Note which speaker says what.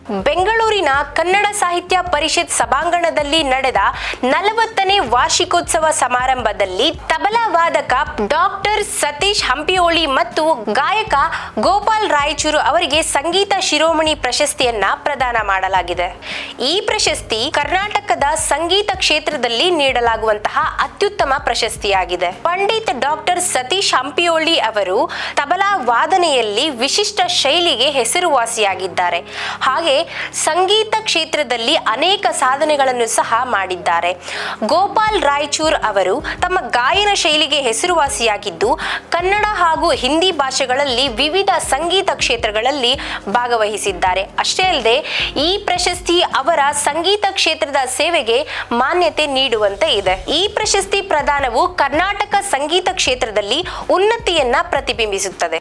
Speaker 1: ಬೆಂಗಳೂರಿನ ಕನ್ನಡ ಸಾಹಿತ್ಯ ಪರಿಷತ್ ಸಭಾಂಗಣದಲ್ಲಿ ನಡೆದ 40ನೇ ವಾರ್ಷಿಕೋತ್ಸವ ಸಮಾರಂಭದಲ್ಲಿ ತಬಲಾ ವಾದಕ ಡಾಕ್ಟರ್ ಸತೀಶ್ ಹಂಪಿಯೋಳಿ ಮತ್ತು ಗಾಯಕ ಗೋಪಾಲ್ ರಾಯಚೂರು ಅವರಿಗೆ ಸಂಗೀತ ಶಿರೋಮಣಿ ಪ್ರಶಸ್ತಿಯನ್ನ ಪ್ರದಾನ ಮಾಡಲಾಗಿದೆ. ಈ ಪ್ರಶಸ್ತಿ ಕರ್ನಾಟಕದ ಸಂಗೀತ ಕ್ಷೇತ್ರದಲ್ಲಿ ನೀಡಲಾಗುವಂತಹ ಅತ್ಯುತ್ತಮ ಪ್ರಶಸ್ತಿಯಾಗಿದೆ. ಪಂಡಿತ್ ಡಾಕ್ಟರ್ ಸತೀಶ್ ಹಂಪಿಯೋಳಿ ಅವರು ತಬಲಾ ವಾದನೆಯಲ್ಲಿ ವಿಶಿಷ್ಟ ಶೈಲಿಗೆ ಹೆಸರುವಾಸಿಯಾಗಿದ್ದಾರೆ. ಹಾಗೆ ಸಂಗೀತ ಕ್ಷೇತ್ರದಲ್ಲಿ ಅನೇಕ ಸಾಧನೆಗಳನ್ನು ಸಹ ಮಾಡಿದ್ದಾರೆ. ಗೋಪಾಲ್ ರಾಯಚೂರ್ ಅವರು ತಮ್ಮ ಗಾಯನ ಶೈಲಿಗೆ ಹೆಸರುವಾಸಿಯಾಗಿದ್ದು ಕನ್ನಡ ಹಾಗೂ ಹಿಂದಿ ಭಾಷೆಗಳಲ್ಲಿ ವಿವಿಧ ಸಂಗೀತ ಕ್ಷೇತ್ರಗಳಲ್ಲಿ ಭಾಗವಹಿಸಿದ್ದಾರೆ. ಅಷ್ಟೇ ಅಲ್ಲದೆ ಈ ಪ್ರಶಸ್ತಿ ಅವರ ಸಂಗೀತ ಕ್ಷೇತ್ರದ ಸೇವೆಗೆ ಮಾನ್ಯತೆ ನೀಡುವಂತೆ ಇದೆ. ಈ ಪ್ರಶಸ್ತಿ ಪ್ರದಾನವು ಕರ್ನಾಟಕ ಸಂಗೀತ ಕ್ಷೇತ್ರದಲ್ಲಿ ಉನ್ನತಿಯನ್ನ ಪ್ರತಿಬಿಂಬಿಸುತ್ತದೆ.